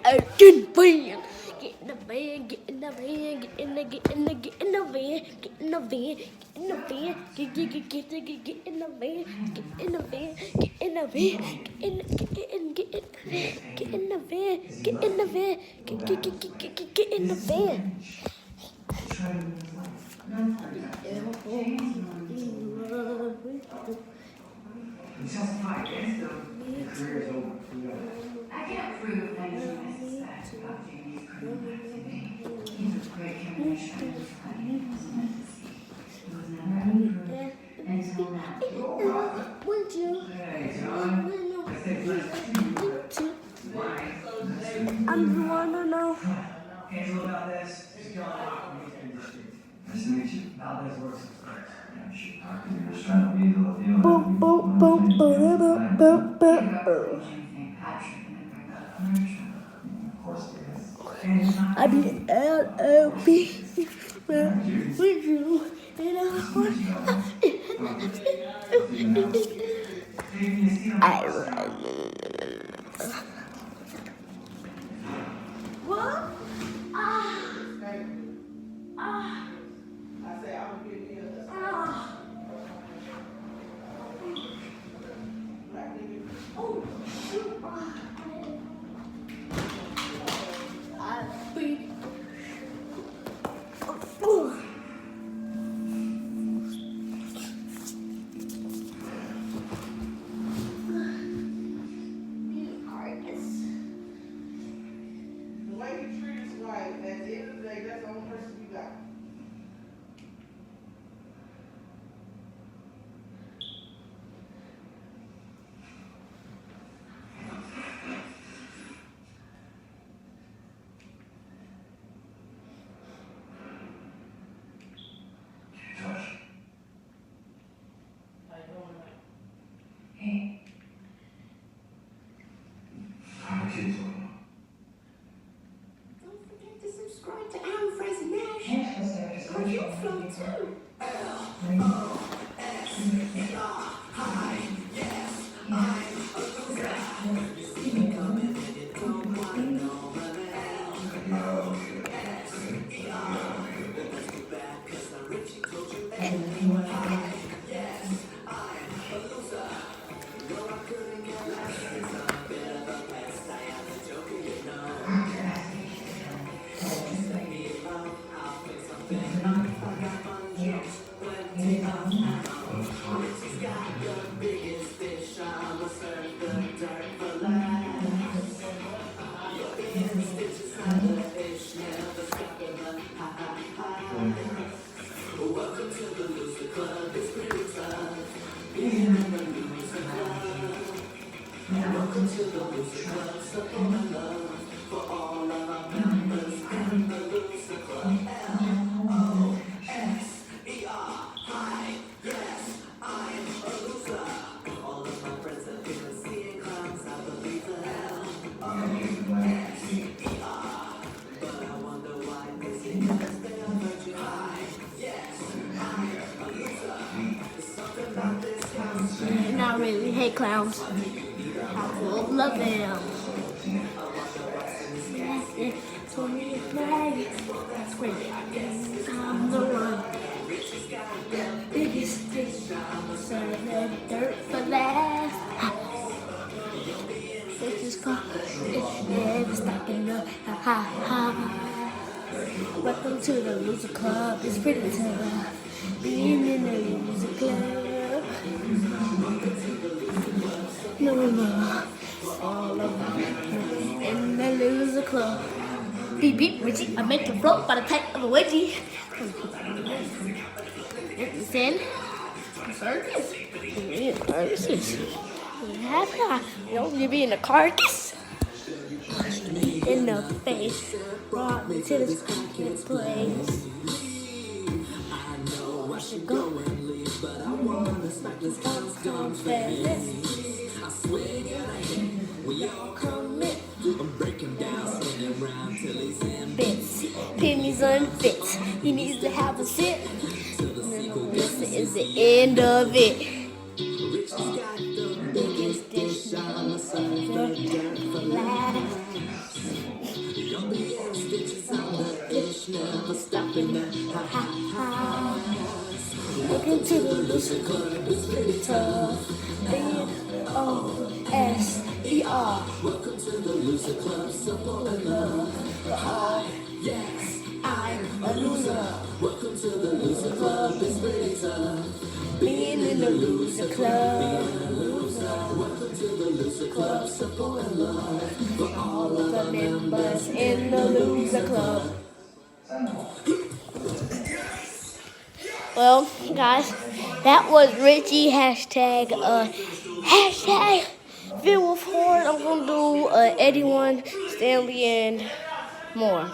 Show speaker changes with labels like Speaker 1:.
Speaker 1: Get in the van. Get in the van, get in the van, get in the van, get in the van, get in the van, get in the van, get in the van, get in the van, get in the van, get in the van, get in the van.
Speaker 2: He's justified against them. Your career is over. I can't prove that he's suspect about Jamie's criminal activity. He was great information. He was never approved until now.
Speaker 1: Would you?
Speaker 2: Hey, John. I think why?
Speaker 1: I'm wanna know.
Speaker 2: Angela Valdez is John Hoffman. Nice to meet you. Valdez works at first. Yeah, she talked to me. Just trying to be the deal.
Speaker 1: Boom, boom, boom, boom, boom, boom, boom. I be LLB. With you. What? Oh, shoot. I beat it. Oh.
Speaker 3: The way you treat his wife, at the end of the day, that's the only person you got.
Speaker 2: Josh.
Speaker 3: How you doing?
Speaker 2: Hey. How are kids doing?
Speaker 4: Don't forget to subscribe to Aaron Fraser Nash. Cause you're from too.
Speaker 1: Not really. Hey, clowns. I love them. For me, flag. That's great. I'm the one. Biggest fish. Serve that dirt for last. This is called. It's never stacking up. Ha ha ha. Welcome to the loser club. It's pretty tough. Being in the loser club. No. All about in the loser club. Beep beep, Richie. I make you float by the type of a wedgie. Listen. Circus. Circus. You know, you be in a carcass. In the face. Brought me to this fucking place. I know I should go and leave, but I wanna smack this confess. I swear we all commit. I'm breaking down, spinning around till he's in bits. Pennies unfit. He needs to have a sit. This is the end of it. Richie's got the biggest dish on the serve, dirt for last. never stopping now. Ha ha ha. Welcome to the Loser Club, it's pretty tough. B-O-S-E-R. Welcome to the Loser Club, simple and love. Oh, yes, I'm a loser. Welcome to the Loser Club, it's pretty tough. Being in the Loser Club. Welcome to the Loser Club, simple and love. For all of the members in the Loser Club. Well, guys, that was Richie hashtag Phil with Horn. I'm gonna do Eddie One, Stanley, and more.